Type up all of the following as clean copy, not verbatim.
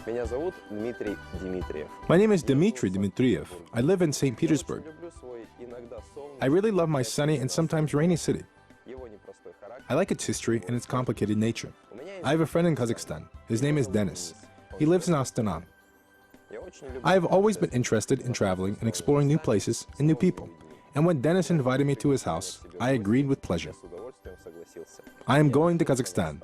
My name is Dmitry Dmitriev. I live in Saint Petersburg. I really love my sunny and sometimes rainy city. I like its history and its complicated nature. I have a friend in Kazakhstan. His name is Denis. He lives in Astana. I have always been interested in traveling and exploring new places and new people. And when Denis invited me to his house, I agreed with pleasure. I am going to Kazakhstan.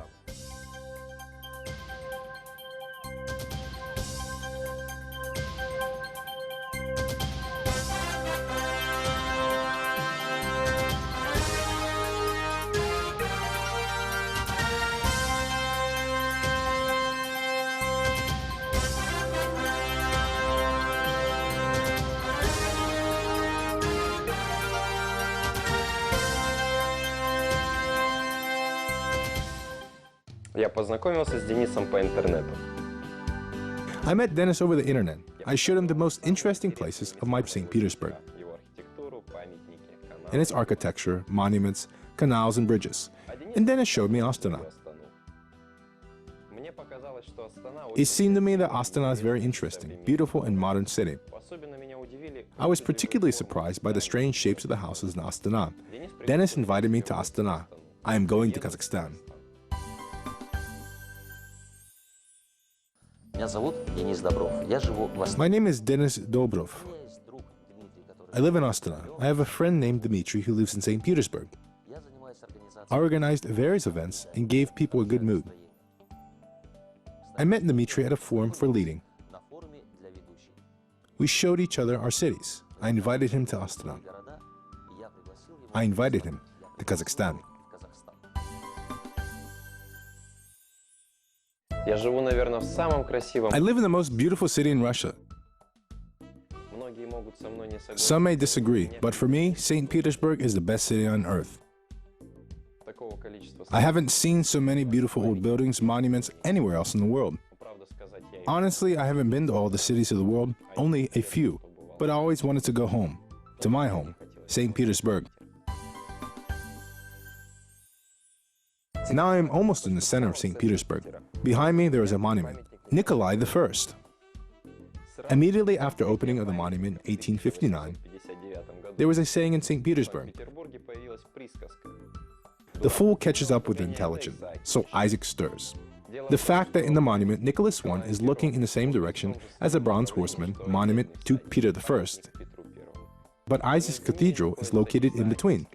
I met Denis over the internet. I showed him the most interesting places of my St. Petersburg, and its architecture, monuments, canals and bridges. And Denis showed me Astana. It seemed to me that Astana is very interesting, beautiful and modern city. I was particularly surprised by the strange shapes of the houses in Astana. Denis invited me to Astana. I am going to Kazakhstan. My name is Denis Dobrov. I live in Astana. I have a friend named Dmitry who lives in St. Petersburg. I organized various events and gave people a good mood. I met Dmitry at a forum for leading. We showed each other our cities. I invited him to Astana. I invited him to Kazakhstan. I live in the most beautiful city in Russia. Some may disagree, but for me, St. Petersburg is the best city on earth. I haven't seen so many beautiful old buildings, monuments anywhere else in the world. Honestly, I haven't been to all the cities of the world, only a few, but I always wanted to go home, to my home, St. Petersburg. Now I am almost in the center of St. Petersburg. Behind me there is a monument, Nikolai I. Immediately after opening of the monument in 1859, there was a saying in St. Petersburg, "The fool catches up with the intelligent, so Isaac stirs." The fact that in the monument Nicholas I is looking in the same direction as the bronze horseman monument to Peter I, but Isaac's cathedral is located in between.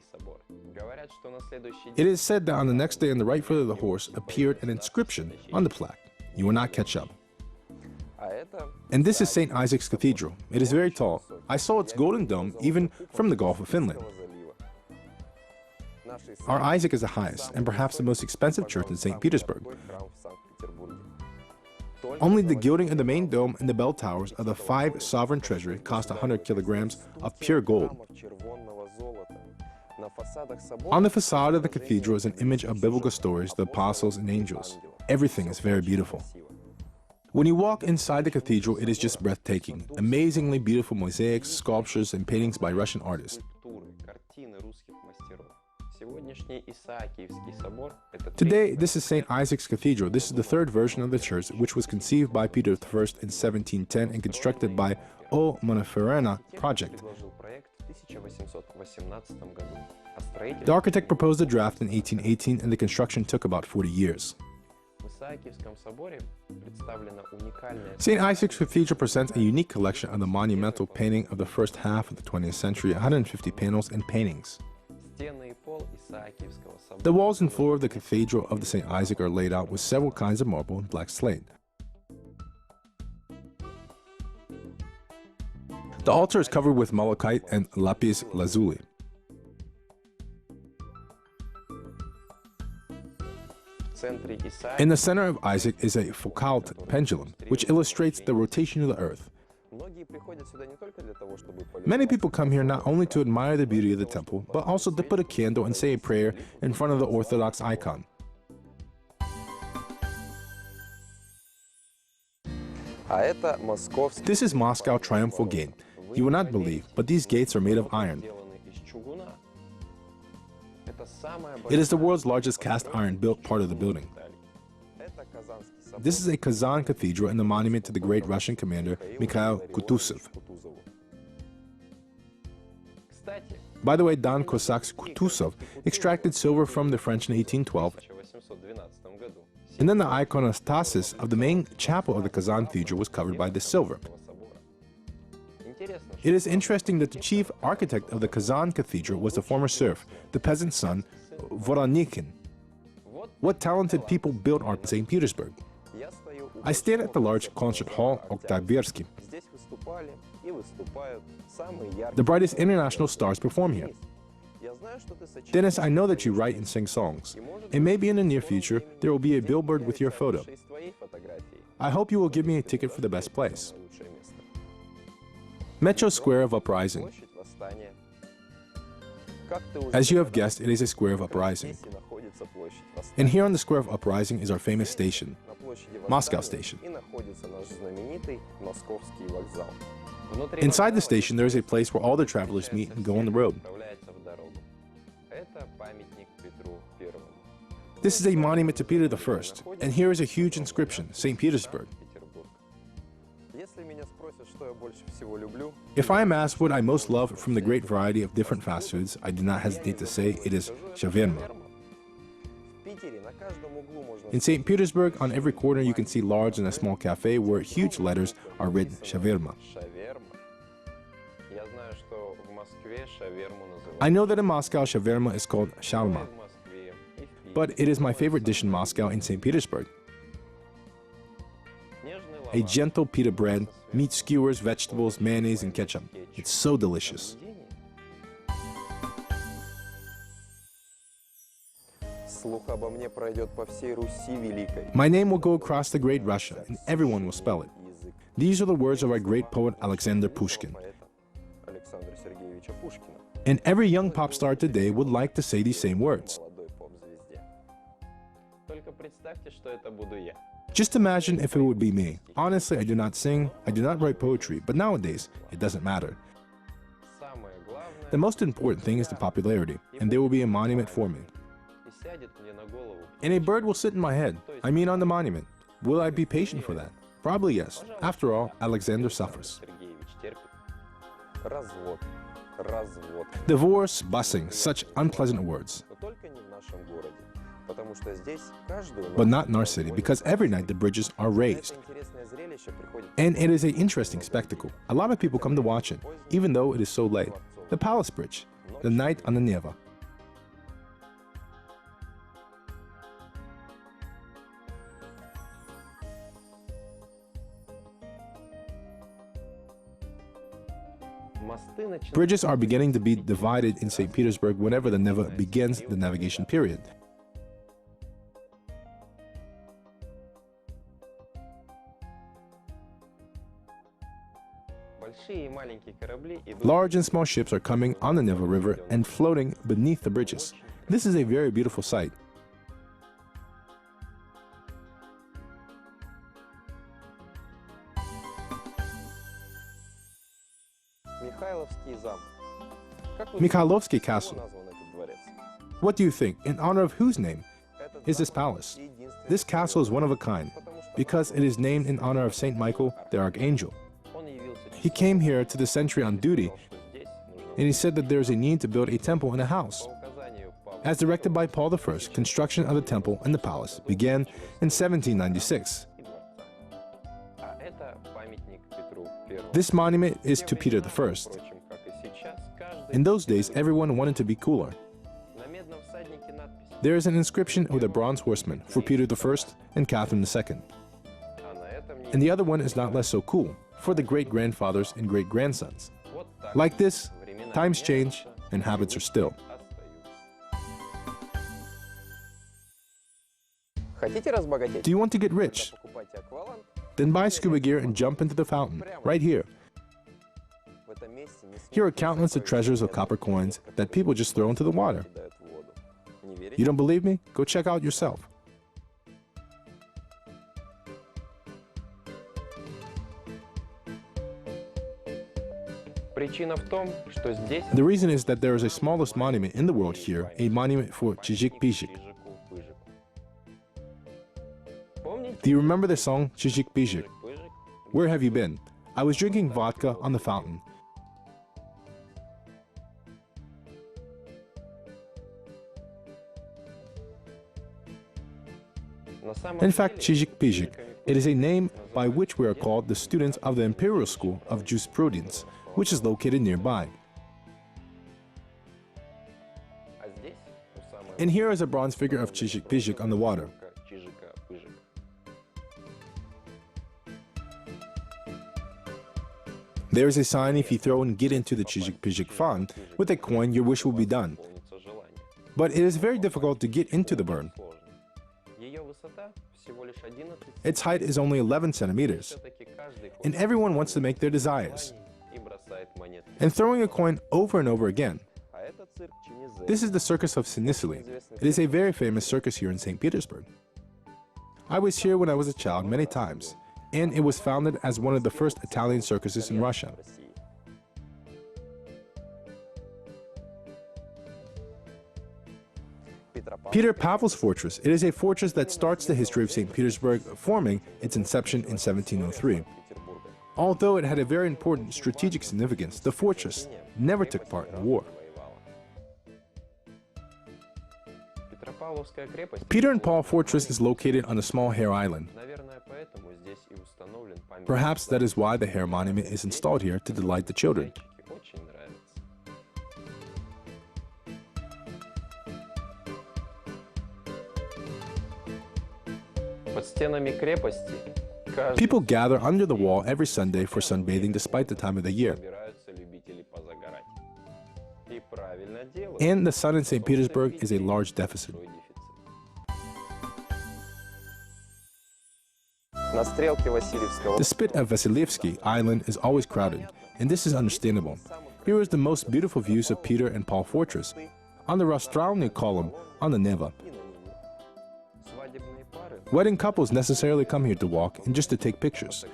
It is said that on the next day on the right foot of the horse appeared an inscription on the plaque, "You will not catch up." And this is St. Isaac's Cathedral. It is very tall. I saw its golden dome even from the Gulf of Finland. Our Isaac is the highest and perhaps the most expensive church in St. Petersburg. Only the gilding of the main dome and the bell towers of the 5 sovereign treasury cost 100 kilograms of pure gold. On the facade of the cathedral is an image of biblical stories, the apostles and angels. Everything is very beautiful. When you walk inside the cathedral, it is just breathtaking. Amazingly beautiful mosaics, sculptures, and paintings by Russian artists. Today, this is St. Isaac's Cathedral. This is the third version of the church, which was conceived by Peter I in 1710 and constructed by O Monoferena Project. The architect proposed the draft in 1818 and the construction took about 40 years. St. Isaac's Cathedral presents a unique collection of the monumental painting of the first half of the 20th century, 150 panels and paintings. The walls and floor of the Cathedral of the St. Isaac are laid out with several kinds of marble and black slate. The altar is covered with malachite and lapis lazuli. In the center of Isaac is a Foucault pendulum, which illustrates the rotation of the earth. Many people come here not only to admire the beauty of the temple, but also to put a candle and say a prayer in front of the Orthodox icon. This is Moscow Triumphal Gate. You will not believe, but these gates are made of iron. It is the world's largest cast iron built part of the building. This is a Kazan cathedral and the monument to the great Russian commander Mikhail Kutuzov. By the way, Don Cossacks Kutuzov extracted silver from the French in 1812, and then the iconostasis of the main chapel of the Kazan cathedral was covered by this silver. It is interesting that the chief architect of the Kazan cathedral was the former serf, the peasant's son, Voronikin. What talented people built art in St. Petersburg. I stand at the large concert hall Oktyabrski. The brightest international stars perform here. Denis, I know that you write and sing songs, and maybe in the near future there will be a billboard with your photo. I hope you will give me a ticket for the best place. Metro Square of Uprising. As you have guessed, it is a square of uprising. And here on the square of uprising is our famous station, Moscow Station. Inside the station, there is a place where all the travelers meet and go on the road. This is a monument to Peter I, and here is a huge inscription, Saint Petersburg. If I am asked what I most love from the great variety of different fast foods, I do not hesitate to say it is shawarma. In St. Petersburg, on every corner you can see large and a small cafe where huge letters are written shawarma. I know that in Moscow shawarma is called shalma, but it is my favorite dish in Moscow and St. Petersburg. A gentle pita bread, meat skewers, vegetables, mayonnaise, and ketchup. It's so delicious. My name will go across the great Russia, and everyone will spell it. These are the words of our great poet Alexander Pushkin. And every young pop star today would like to say these same words. Just imagine if it would be me. Honestly, I do not sing, I do not write poetry, but nowadays, it doesn't matter. The most important thing is the popularity, and there will be a monument for me. And a bird will sit in my head, I mean on the monument. Will I be patient for that? Probably yes. After all, Alexander suffers. Divorce, busing, such unpleasant words. But not in our city, because every night the bridges are raised. And it is an interesting spectacle. A lot of people come to watch it, even though it is so late. The Palace Bridge, the night on the Neva. Bridges are beginning to be divided in St. Petersburg whenever the Neva begins the navigation period. Large and small ships are coming on the Neva River and floating beneath the bridges. This is a very beautiful sight. Mikhailovsky Castle. What do you think? In honor of whose name is this palace? This castle is one of a kind because it is named in honor of Saint Michael the Archangel. He came here to the sentry on duty, and he said that there is a need to build a temple and a house. As directed by Paul I, construction of the temple and the palace began in 1796. This monument is to Peter I. In those days, everyone wanted to be cooler. There is an inscription with a bronze horseman for Peter I and Catherine II. And the other one is not less so cool, for the great-grandfathers and great-grandsons. Like this, times change and habits are still. Do you want to get rich? Then buy scuba gear and jump into the fountain, right here. Here are countless of treasures of copper coins that people just throw into the water. You don't believe me? Go check out yourself. The reason is that there is a smallest monument in the world here, a monument for Jibek. Do you remember the song Jibek Bijik? Where have you been? I was drinking vodka on the fountain. In fact, Jibek Bijik, it is a name by which we are called the students of the Imperial School of Jurisprudence, which is located nearby. And here is a bronze figure of Jibek Bijik on the water. There is a sign: if you throw and get into the Jibek Bijik font with a coin, your wish will be done. But it is very difficult to get into the burn. Its height is only 11 centimeters, and everyone wants to make their desires, and throwing a coin over and over again. This is the circus of Sinisili. It is a very famous circus here in St. Petersburg. I was here when I was a child many times, and it was founded as one of the first Italian circuses in Russia. Peter Pavel's fortress. It is a fortress that starts the history of St. Petersburg, forming its inception in 1703. Although it had a very important strategic significance, the fortress never took part in war. Peter and Paul Fortress is located on a small hare island. Perhaps that is why the hare monument is installed here to delight the children. People gather under the wall every Sunday for sunbathing despite the time of the year. And the sun in St. Petersburg is a large deficit. The spit of Vasilievsky Island is always crowded, and this is understandable. Here is the most beautiful views of Peter and Paul Fortress, on the Rostralny column, on the Neva. Wedding couples necessarily come here to walk and just to take pictures.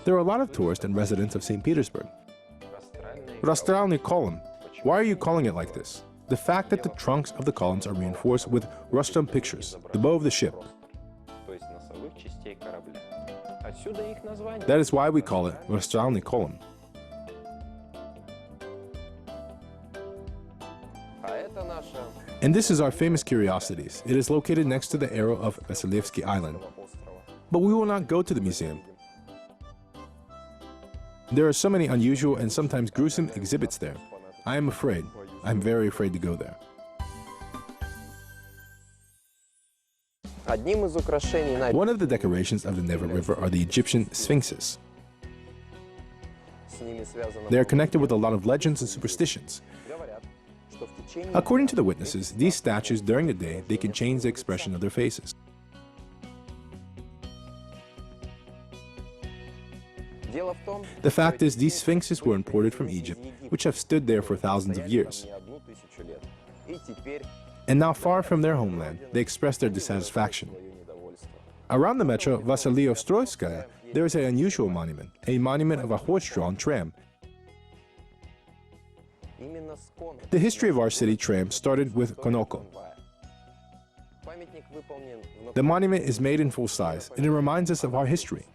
There are a lot of tourists and residents of St. Petersburg. Rostralny column. Why are you calling it like this? The fact that the trunks of the columns are reinforced with rostrum pictures, the bow of the ship. That is why we call it Rostralny column. And this is our famous curiosities. It is located next to the arrow of Vasilievsky Island. But we will not go to the museum. There are so many unusual and sometimes gruesome exhibits there. I am afraid. I am very afraid to go there. One of the decorations of the Neva River are the Egyptian sphinxes. They are connected with a lot of legends and superstitions. According to the witnesses, these statues during the day, they can change the expression of their faces. The fact is, these sphinxes were imported from Egypt, which have stood there for thousands of years. And now, far from their homeland, they express their dissatisfaction. Around the metro Vasiliostroyskaya, there is an unusual monument, a monument of a horse-drawn tram. The history of our city tram started with Konoko. The monument is made in full size, and it reminds us of our history.